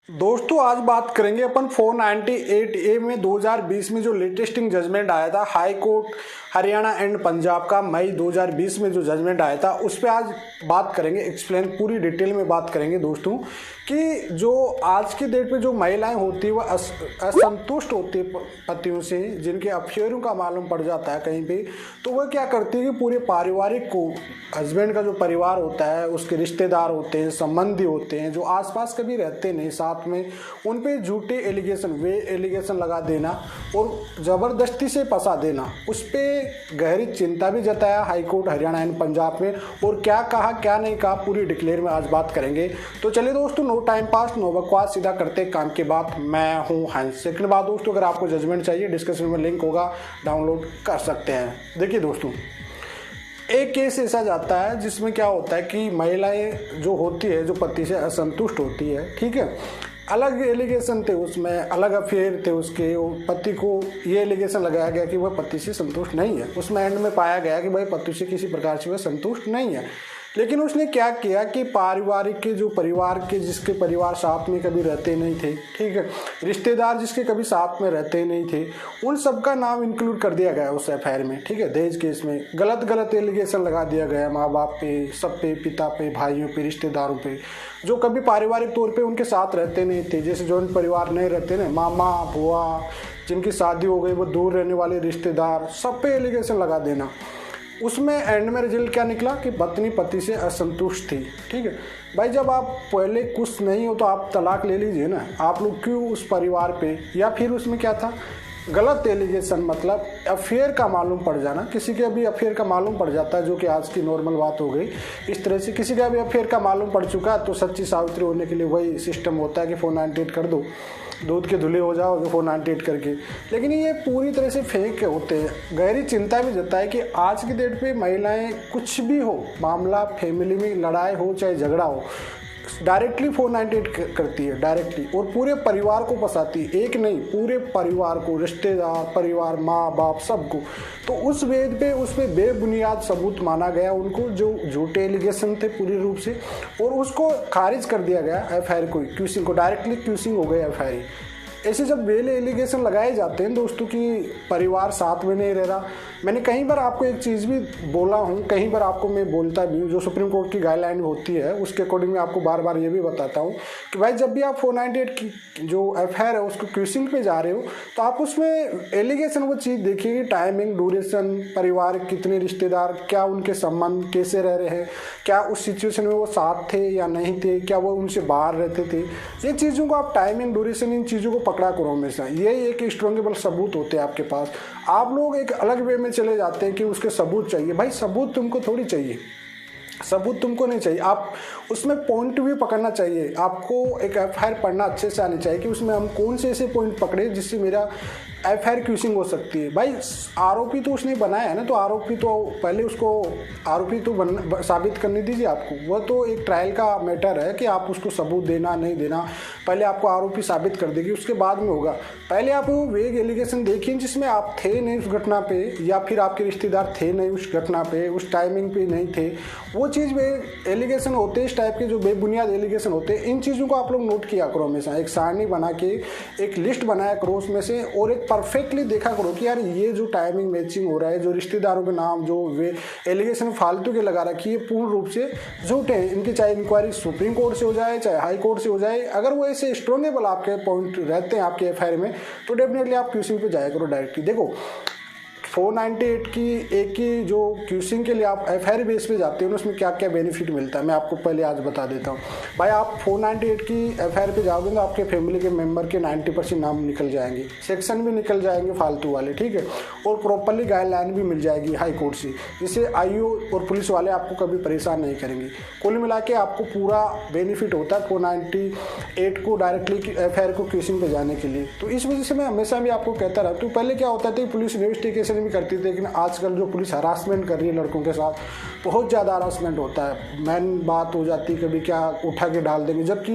दोस्तों आज बात करेंगे अपन 498A में 2020 में जो लेटेस्टिंग जजमेंट आया था high court Haryana and Punjab का मई 2020 में जो जजमेंट आया था उस पर आज बात करेंगे, एक्सप्लेन पूरी डिटेल में बात करेंगे दोस्तों कि जो आज की डेट पे जो महिलाएं होती है वह असंतुष्ट होती है पतियों से, जिनके अफेयरों का मालूम पड़ जाता है कहीं पे, तो वह क्या करती है कि पूरे पारिवारिक को, हस्बैंड का जो परिवार होता है उसके रिश्तेदार होते हैं, संबंधी होते हैं जो आसपास कभी रहते नहीं साथ में, उन पे झूठे एलिगेशन लगा देना और ज़बरदस्ती से फंसा देना, उस पर गहरी चिंता भी जताया high court Haryana and Punjab में। और क्या कहा क्या नहीं कहा पूरी डिक्लेयर में आज बात करेंगे। तो चलिए दोस्तों, नो टाइम पास नो बकवास, सीधा करते काम की बात। मैं हूं हंस। सेकंड बात दोस्तों, अगर आपको जजमेंट चाहिए डिस्क्रिप्शन में लिंक होगा, डाउनलोड कर सकते हैं। देखिए दोस्तों, एक केस ऐसा जाता है जिसमें क्या होता है कि महिलाएं जो होती है जो पति से असंतुष्ट होती है, ठीक है, अलग एलिगेशन थे उसमें, अलग अफेयर थे उसके, पति को ये एलिगेशन लगाया गया कि वह पति से संतुष्ट नहीं है। उसमें एंड में पाया गया कि भाई पति से किसी प्रकार से वह संतुष्ट नहीं है, लेकिन उसने क्या किया कि पारिवारिक के जो परिवार के जिसके परिवार साथ में कभी रहते नहीं थे, ठीक है, रिश्तेदार जिसके कभी साथ में रहते नहीं थे, उन सबका नाम इंक्लूड कर दिया गया उस एफआईआर में, ठीक है। दहेज केस में गलत एलिगेशन लगा दिया गया माँ बाप पे, सब पे, पिता पे, भाइयों पे, रिश्तेदारों पे, जो कभी पारिवारिक तौर पे उनके साथ रहते नहीं थे, जैसे जॉइंट परिवार नहीं रहते ना, मामा बुआ, जिनकी शादी हो गई वो दूर रहने वाले रिश्तेदार, सब पे एलिगेशन लगा देना। उसमें एंड में रिजल्ट क्या निकला कि पत्नी पति से असंतुष्ट थी, ठीक है। भाई जब आप पहले कुछ नहीं हो तो आप तलाक ले लीजिए ना, आप लोग क्यों उस परिवार पे, या फिर उसमें क्या था गलत एलिगेशन, मतलब अफेयर का मालूम पड़ जाना, किसी के अभी अफेयर का मालूम पड़ जाता है जो कि आज की नॉर्मल बात हो गई। इस तरह से किसी का भी अफेयर का मालूम पड़ चुका तो सच्ची सावित्री होने के लिए वही सिस्टम होता है कि 498 कर दो, दूध के धुले हो जाओ 498 करके। लेकिन ये पूरी तरह से फेक होते हैं। गहरी चिंता भी जताए कि आज की डेट पे महिलाएं कुछ भी हो मामला, फैमिली में लड़ाई हो चाहे झगड़ा हो, डायरेक्टली 498 करती है डायरेक्टली, और पूरे परिवार को फंसाती है, एक नहीं पूरे परिवार को, रिश्तेदार, परिवार, माँ बाप, सबको। तो उस वेद पे उस पर बेबुनियाद सबूत माना गया उनको, जो झूठे एलिगेशन थे पूरी रूप से, और उसको खारिज कर दिया गया एफआईआर को, क्यूसिंग को, डायरेक्टली क्यूसिंग हो गई एफआईआर। ऐसे जब वेले एलिगेशन लगाए जाते हैं दोस्तों कि परिवार साथ में नहीं रह रहा, मैंने कई बार आपको एक चीज़ भी बोला हूँ, कई बार आपको मैं बोलता भी हूँ, जो सुप्रीम कोर्ट की गाइडलाइन होती है उसके अकॉर्डिंग मैं आपको बार बार ये भी बताता हूँ कि भाई जब भी आप 498 की जो एफआईआर है उसको क्यूसिंग पे जा रहे हो तो आप उसमें एलिगेशन वो चीज़ देखिए कि टाइमिंग, ड्यूरेशन, परिवार, कितने रिश्तेदार, क्या उनके संबंध, कैसे रह रहे हैं, क्या उस सिचुएशन में वो साथ थे या नहीं थे, क्या वो उनसे बाहर रहते थे, ये चीज़ों को आप टाइमिंग, ड्यूरेशन, इन चीज़ों को पकड़ा करो हमेशा। ये एक स्ट्रॉन्गेबल सबूत होते हैं आपके पास। आप लोग एक अलग वे में चले जाते हैं कि उसके सबूत चाहिए। भाई सबूत तुमको थोड़ी चाहिए, सबूत तुमको नहीं चाहिए, आप उसमें पॉइंट भी पकड़ना चाहिए। आपको एक एफआईआर पढ़ना अच्छे से आनी चाहिए कि उसमें हम कौन से ऐसे पॉइंट पकड़े जिससे मेरा एफआईआर क्यूसिंग हो सकती है। भाई आरोपी तो उसने बनाया है ना, तो आरोपी तो पहले उसको आरोपी तो साबित करने दीजिए आपको। वह तो एक ट्रायल का मैटर है कि आप उसको सबूत देना नहीं देना, पहले आपको आरोपी साबित कर देगी, उसके बाद में होगा। पहले आप वो वेग एलिगेशन देखिए जिसमें आप थे नहीं उस घटना पे, या फिर आपके रिश्तेदार थे नहीं उस घटना पे, उस टाइमिंग पे नहीं थे, वो चीज़ वेग एलिगेशन होते हैं, इस टाइप के जो बेबुनियाद एलिगेशन होते हैं। इन चीज़ों को आप लोग नोट किया करो हमेशा, एक सारणी बना के एक लिस्ट बनाया करो उसमें से, और एक परफेक्टली देखा करो कि यार ये जो टाइमिंग मैचिंग हो रहा है, जो रिश्तेदारों के नाम जो वे एलिगेशन फालतू के लगा रखी है पूर्ण रूप से झूठे हैं। इनकी चाहे इंक्वायरी सुप्रीम कोर्ट से हो जाए चाहे हाई कोर्ट से हो जाए, अगर वो ऐसे स्ट्रॉन्गेबल आपके पॉइंट रहते हैं आपके एफआईआर में तो डेफिनेटली आप क्यूसिंग पे जाया करो डायरेक्टली। देखो 498 की एक ही जो क्यूसिंग के लिए आप एफआईआर बेस पे जाते हो उसमें क्या क्या बेनिफिट मिलता है मैं आपको पहले आज बता देता हूँ। भाई आप 498 की एफआईआर पे जाओगे तो आपके फैमिली के मेंबर के 90% नाम निकल जाएंगे, सेक्शन भी निकल जाएंगे फालतू वाले, ठीक है, और प्रॉपरली गाइडलाइन भी मिल जाएगी हाई कोर्ट से, जिससे आईओ और पुलिस वाले आपको कभी परेशान नहीं करेंगे। कुल मिला के आपको पूरा बेनिफिट होता है 498 को डायरेक्टली एफआईआर को क्यूसिंग पे जाने के लिए। तो इस वजह से मैं हमेशा भी आपको कहता रहता हूँ, पहले क्या होता था पुलिस इन्वेस्टिगेशन भी करती थी, लेकिन आजकल जो पुलिस हरासमेंट कर रही है लड़कों के साथ, बहुत ज़्यादा हरासमेंट होता है। मैन बात हो जाती है कभी क्या उठा के डाल देंगे, जबकि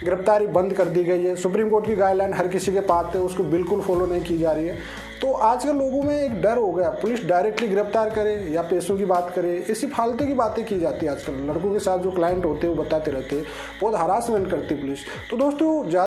गिरफ्तारी बंद कर दी गई है। सुप्रीम कोर्ट की गाइडलाइन हर किसी के पास है, उसको बिल्कुल फॉलो नहीं की जा रही है। तो आजकल लोगों में एक डर हो गया, पुलिस डायरेक्टली गिरफ्तार करे या पैसों की बात करे, ऐसी फालतू की बातें की जाती है आजकल। लड़कों के साथ जो क्लाइंट होते हैं वो बताते रहते हैं, बहुत हरासमेंट करती है पुलिस। तो दोस्तों